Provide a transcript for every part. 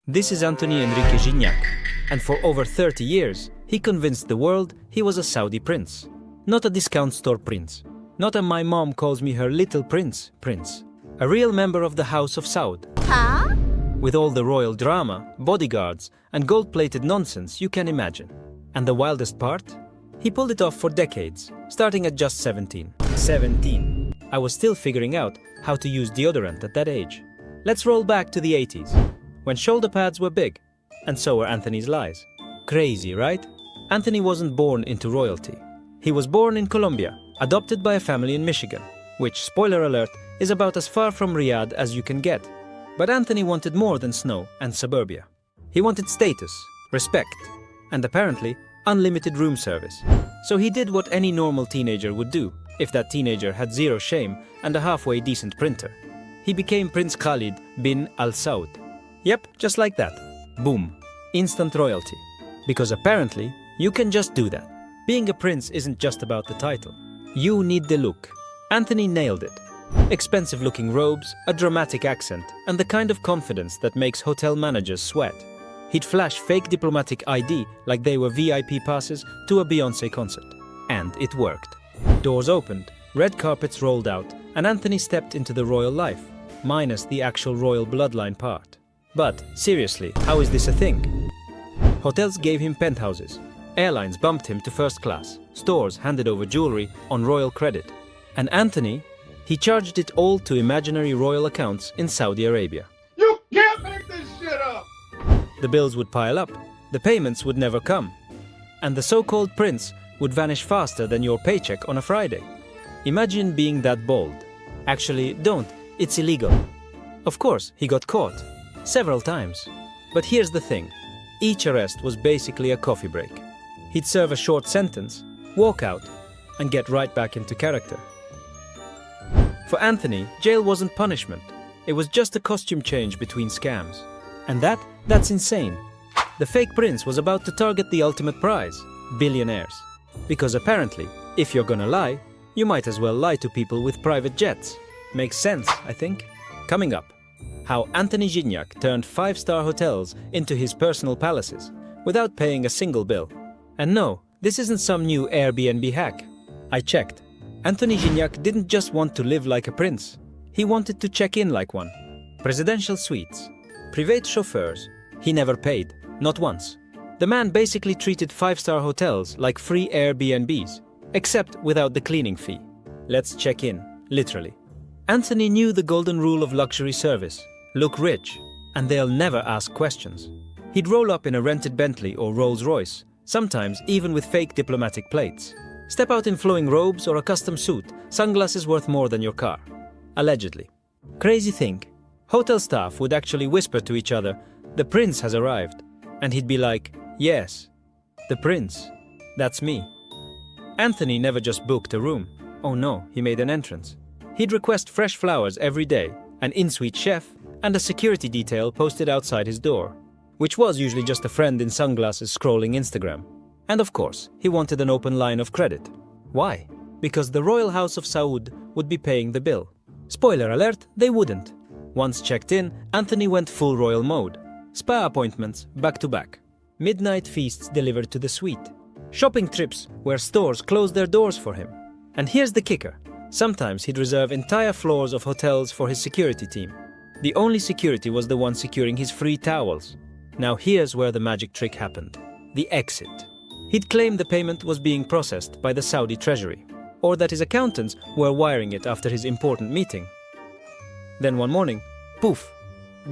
This is Anthony Gignac, and for over 30 years, he convinced the world he was a Saudi prince. Not a discount store prince. Not a my mom calls me her little prince. A real member of the House of Saud. Huh? With all the royal drama, bodyguards, and gold-plated nonsense you can imagine. And the wildest part? He pulled it off for decades, starting at just 17. 17. I was still figuring out how to use deodorant at that age. Let's roll back to the 80s, when shoulder pads were big, and so were Anthony's lies. Crazy, right? Anthony wasn't born into royalty. He was born in Colombia, adopted by a family in Michigan, which, spoiler alert, is about as far from Riyadh as you can get. But Anthony wanted more than snow and suburbia. He wanted status, respect, and apparently unlimited room service. So he did what any normal teenager would do, if that teenager had zero shame and a halfway decent printer. He became Prince Khalid bin Al Saud. Yep, just like that. Boom. Instant royalty. Because apparently, you can just do that. Being a prince isn't just about the title. You need the look. Anthony nailed it. Expensive-looking robes, a dramatic accent, and the kind of confidence that makes hotel managers sweat. He'd flash fake diplomatic ID like they were VIP passes to a Beyoncé concert. And it worked. Doors opened, red carpets rolled out, and Anthony stepped into the royal life, minus the actual royal bloodline part. But, seriously, how is this a thing? Hotels gave him penthouses. Airlines bumped him to first class. Stores handed over jewelry on royal credit. And Anthony, he charged it all to imaginary royal accounts in Saudi Arabia. You can't make this shit up! The bills would pile up, the payments would never come, and the so-called prince would vanish faster than your paycheck on a Friday. Imagine being that bold. Actually, don't. It's illegal. Of course, he got caught. Several times. But here's the thing. Each arrest was basically a coffee break. He'd serve a short sentence, walk out, and get right back into character. For Anthony, jail wasn't punishment. It was just a costume change between scams. And that's insane. The fake prince was about to target the ultimate prize, billionaires. Because apparently, if you're gonna lie, you might as well lie to people with private jets. Makes sense, I think. Coming up, how Anthony Gignac turned 5-star hotels into his personal palaces without paying a single bill. And no, this isn't some new Airbnb hack. I checked. Anthony Gignac didn't just want to live like a prince. He wanted to check in like one. Presidential suites, private chauffeurs. He never paid, not once. The man basically treated 5-star hotels like free Airbnbs, except without the cleaning fee. Let's check in, literally. Anthony knew the golden rule of luxury service. Look rich, and they'll never ask questions. He'd roll up in a rented Bentley or Rolls-Royce, sometimes even with fake diplomatic plates. Step out in flowing robes or a custom suit, sunglasses worth more than your car. Allegedly. Crazy thing. Hotel staff would actually whisper to each other, "The prince has arrived." And he'd be like, "Yes, the prince. That's me." Anthony never just booked a room. Oh no, he made an entrance. He'd request fresh flowers every day, an in-suite chef, and a security detail posted outside his door, which was usually just a friend in sunglasses scrolling Instagram. And of course, he wanted an open line of credit. Why? Because the royal house of Saud would be paying the bill. Spoiler alert, they wouldn't. Once checked in, Anthony went full royal mode. Spa appointments back to back. Midnight feasts delivered to the suite. Shopping trips where stores closed their doors for him. And here's the kicker. Sometimes he'd reserve entire floors of hotels for his security team. The only security was the one securing his free towels. Now here's where the magic trick happened. The exit. He'd claim the payment was being processed by the Saudi treasury, or that his accountants were wiring it after his important meeting. Then one morning, poof,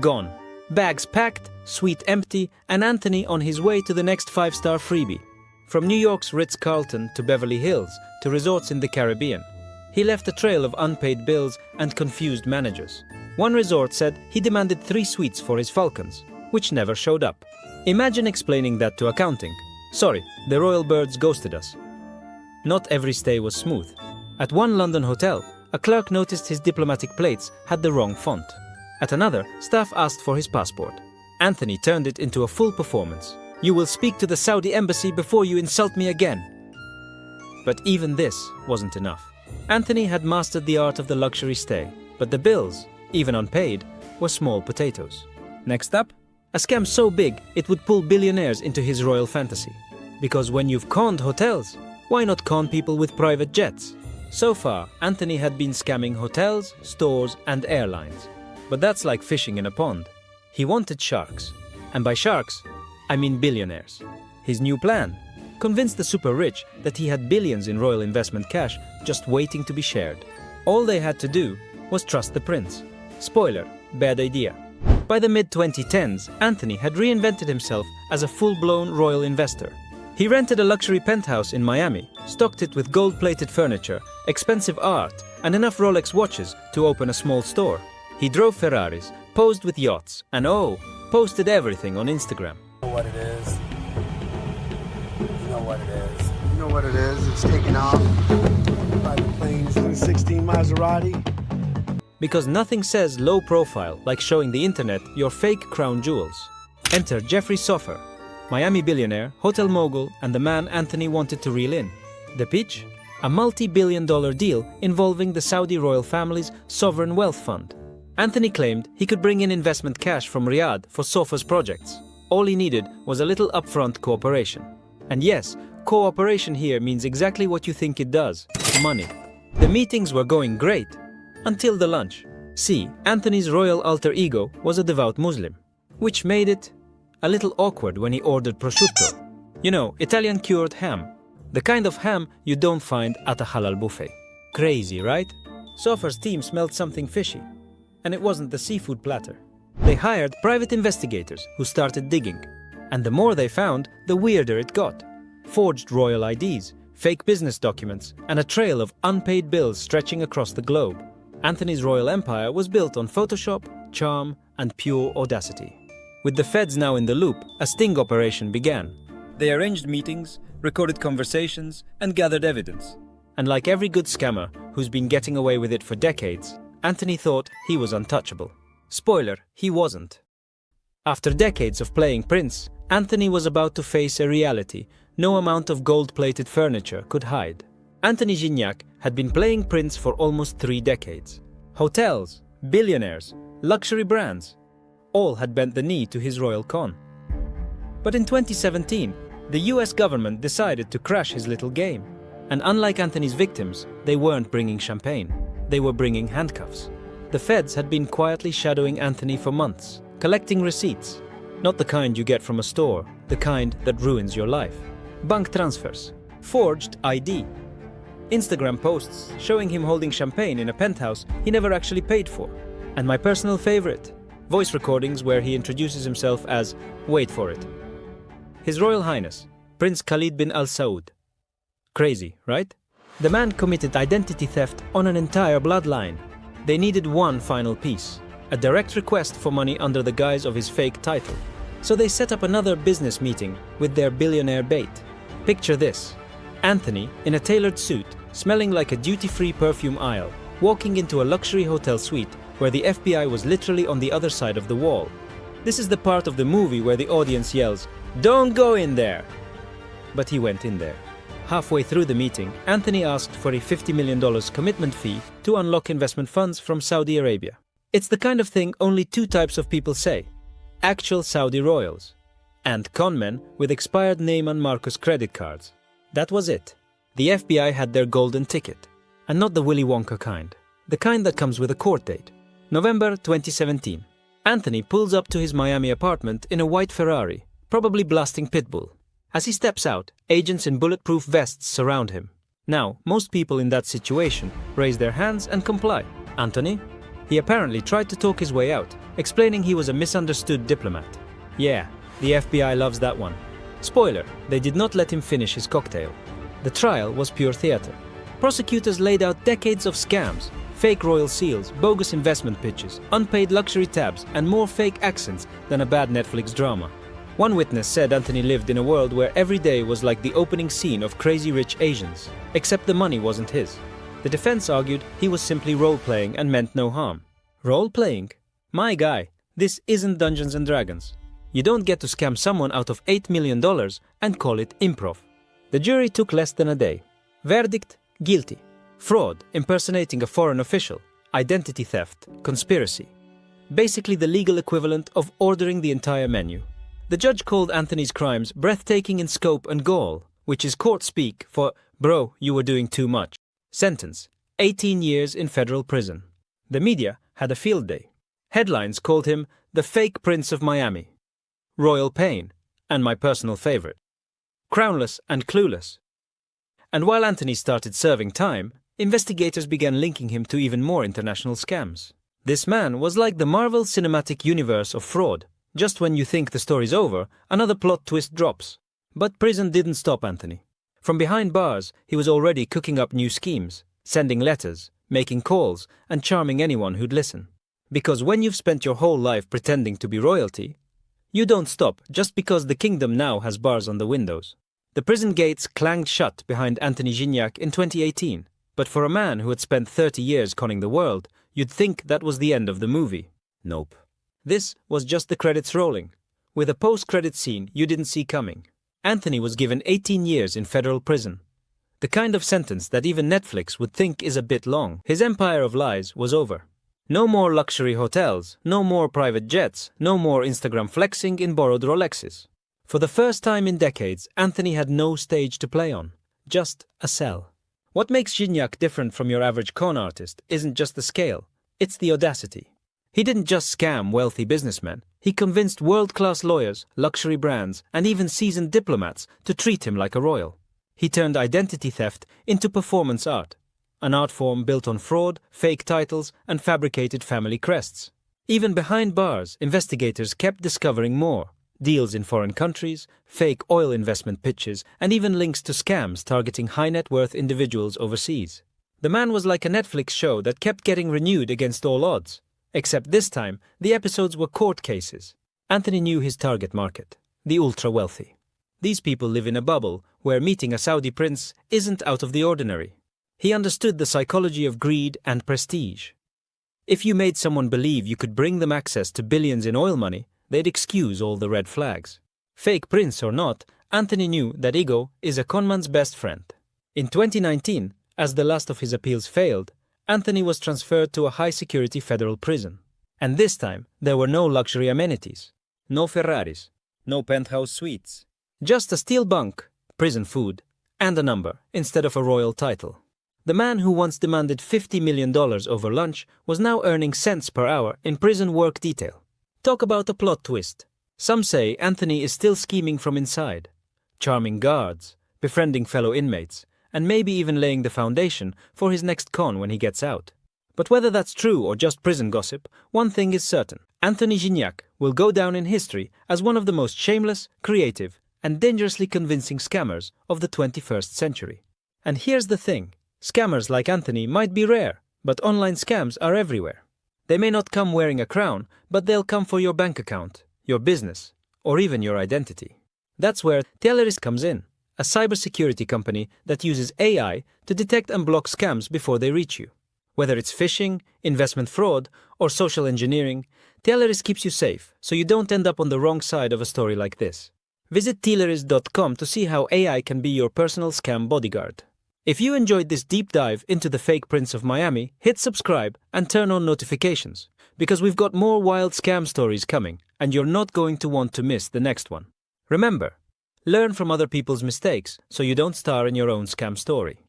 gone. Bags packed, suite empty, and Anthony on his way to the next 5-star freebie. From New York's Ritz-Carlton to Beverly Hills to resorts in the Caribbean. He left a trail of unpaid bills and confused managers. One resort said he demanded 3 suites for his falcons, which never showed up. Imagine explaining that to accounting. Sorry, the royal birds ghosted us. Not every stay was smooth. At one London hotel, a clerk noticed his diplomatic plates had the wrong font. At another, staff asked for his passport. Anthony turned it into a full performance. "You will speak to the Saudi embassy before you insult me again." But even this wasn't enough. Anthony had mastered the art of the luxury stay, but the bills, even unpaid, were small potatoes. Next up, A scam so big it would pull billionaires into his royal fantasy. Because when you've conned hotels, why not con people with private jets? So far, Anthony had been scamming hotels, stores, and airlines. But that's like fishing in a pond. He wanted sharks. And by sharks, I mean billionaires. His new plan: convince the super rich that he had billions in royal investment cash just waiting to be shared. All they had to do was trust the prince. Spoiler, bad idea. By the mid-2010s, Anthony had reinvented himself as a full-blown royal investor. He rented a luxury penthouse in Miami, stocked it with gold-plated furniture, expensive art, and enough Rolex watches to open a small store. He drove Ferraris, posed with yachts, and posted everything on Instagram. You know what it is. You know what it is. You know what it is. It's taking off. Private planes, 316 Maserati. Because nothing says low profile like showing the internet your fake crown jewels. Enter Jeffrey Soffer, Miami billionaire, hotel mogul, and the man Anthony wanted to reel in. The pitch? A multi-billion-dollar deal involving the Saudi royal family's sovereign wealth fund. Anthony claimed he could bring in investment cash from Riyadh for Soffer's projects. All he needed was a little upfront cooperation. And yes, cooperation here means exactly what you think it does: money. The meetings were going great. Until the lunch. See, Anthony's royal alter ego was a devout Muslim, which made it a little awkward when he ordered prosciutto. You know, Italian cured ham. The kind of ham you don't find at a halal buffet. Crazy, right? Soffer's team smelled something fishy. And it wasn't the seafood platter. They hired private investigators who started digging. And the more they found, the weirder it got. Forged royal IDs, fake business documents, and a trail of unpaid bills stretching across the globe. Anthony's royal empire was built on Photoshop, charm, and pure audacity. With the feds now in the loop, a sting operation began. They arranged meetings, recorded conversations, and gathered evidence. And like every good scammer who's been getting away with it for decades, Anthony thought he was untouchable. Spoiler, he wasn't. After decades of playing prince, Anthony was about to face a reality no amount of gold-plated furniture could hide. Anthony Gignac had been playing prince for almost 3 decades. Hotels, billionaires, luxury brands, all had bent the knee to his royal con. But in 2017, the US government decided to crash his little game. And unlike Anthony's victims, they weren't bringing champagne. They were bringing handcuffs. The feds had been quietly shadowing Anthony for months, collecting receipts. Not the kind you get from a store, the kind that ruins your life. Bank transfers, forged ID, Instagram posts showing him holding champagne in a penthouse he never actually paid for. And my personal favorite, voice recordings where he introduces himself as, wait for it, His Royal Highness, Prince Khalid bin Al Saud. Crazy, right? The man committed identity theft on an entire bloodline. They needed one final piece, a direct request for money under the guise of his fake title. So they set up another business meeting with their billionaire bait. Picture this: Anthony, in a tailored suit, smelling like a duty-free perfume aisle, walking into a luxury hotel suite where the FBI was literally on the other side of the wall. This is the part of the movie where the audience yells, "Don't go in there!" But he went in there. Halfway through the meeting, Anthony asked for a $50 million commitment fee to unlock investment funds from Saudi Arabia. It's the kind of thing only 2 types of people say: actual Saudi royals and conmen with expired Neiman Marcus credit cards. That was it. The FBI had their golden ticket. And not the Willy Wonka kind. The kind that comes with a court date. November 2017. Anthony pulls up to his Miami apartment in a white Ferrari, probably blasting Pitbull. As he steps out, agents in bulletproof vests surround him. Now, most people in that situation raise their hands and comply. Anthony? He apparently tried to talk his way out, explaining he was a misunderstood diplomat. Yeah, the FBI loves that one. Spoiler, they did not let him finish his cocktail. The trial was pure theater. Prosecutors laid out decades of scams, fake royal seals, bogus investment pitches, unpaid luxury tabs, and more fake accents than a bad Netflix drama. One witness said Anthony lived in a world where every day was like the opening scene of Crazy Rich Asians, except the money wasn't his. The defense argued he was simply role-playing and meant no harm. Role-playing? My guy, this isn't Dungeons and Dragons. You don't get to scam someone out of $8 million and call it improv. The jury took less than a day. Verdict: guilty. Fraud, impersonating a foreign official, identity theft, conspiracy. basically the legal equivalent of ordering the entire menu. The judge called Anthony's crimes breathtaking in scope and gall, which is court speak for, bro, you were doing too much. Sentence: 18 years in federal prison. The media had a field day. Headlines called him the fake Prince of Miami, royal pain, and my personal favorite, crownless and clueless. And while Anthony started serving time, investigators began linking him to even more international scams. This man was like the Marvel Cinematic Universe of fraud. Just when you think the story's over, another plot twist drops. But prison didn't stop Anthony. From behind bars, he was already cooking up new schemes, sending letters, making calls, and charming anyone who'd listen. Because when you've spent your whole life pretending to be royalty, you don't stop just because the kingdom now has bars on the windows. The prison gates clanged shut behind Anthony Gignac in 2018, but for a man who had spent 30 years conning the world, you'd think that was the end of the movie. Nope. This was just the credits rolling, with a post-credit scene you didn't see coming. Anthony was given 18 years in federal prison, the kind of sentence that even Netflix would think is a bit long. His empire of lies was over. No more luxury hotels, no more private jets, no more Instagram flexing in borrowed Rolexes. For the first time in decades, Anthony had no stage to play on, just a cell. What makes Gignac different from your average con artist isn't just the scale, it's the audacity. He didn't just scam wealthy businessmen, he convinced world-class lawyers, luxury brands, and even seasoned diplomats to treat him like a royal. He turned identity theft into performance art, an art form built on fraud, fake titles, and fabricated family crests. Even behind bars, investigators kept discovering more. Deals in foreign countries, fake oil investment pitches, and even links to scams targeting high-net-worth individuals overseas. The man was like a Netflix show that kept getting renewed against all odds. Except this time, the episodes were court cases. Anthony knew his target market, the ultra-wealthy. These people live in a bubble where meeting a Saudi prince isn't out of the ordinary. He understood the psychology of greed and prestige. If you made someone believe you could bring them access to billions in oil money, they'd excuse all the red flags. Fake prince or not, Anthony knew that ego is a conman's best friend. In 2019, as the last of his appeals failed, Anthony was transferred to a high-security federal prison. And this time, there were no luxury amenities, no Ferraris, no penthouse suites. Just a steel bunk, prison food, and a number instead of a royal title. The man who once demanded $50 million over lunch was now earning cents per hour in prison work detail. Talk about a plot twist. Some say Anthony is still scheming from inside, charming guards, befriending fellow inmates, and maybe even laying the foundation for his next con when he gets out. But whether that's true or just prison gossip, one thing is certain. Anthony Gignac will go down in history as one of the most shameless, creative, and dangerously convincing scammers of the 21st century. And here's the thing. Scammers like Anthony might be rare, but online scams are everywhere. They may not come wearing a crown, but they'll come for your bank account, your business, or even your identity. That's where Telerist comes in, a cybersecurity company that uses AI to detect and block scams before they reach you. Whether it's phishing, investment fraud, or social engineering, Telerist keeps you safe so you don't end up on the wrong side of a story like this. Visit Telerist.com to see how AI can be your personal scam bodyguard. If you enjoyed this deep dive into the fake Prince of Miami, hit subscribe and turn on notifications, because we've got more wild scam stories coming, and you're not going to want to miss the next one. Remember, learn from other people's mistakes so you don't star in your own scam story.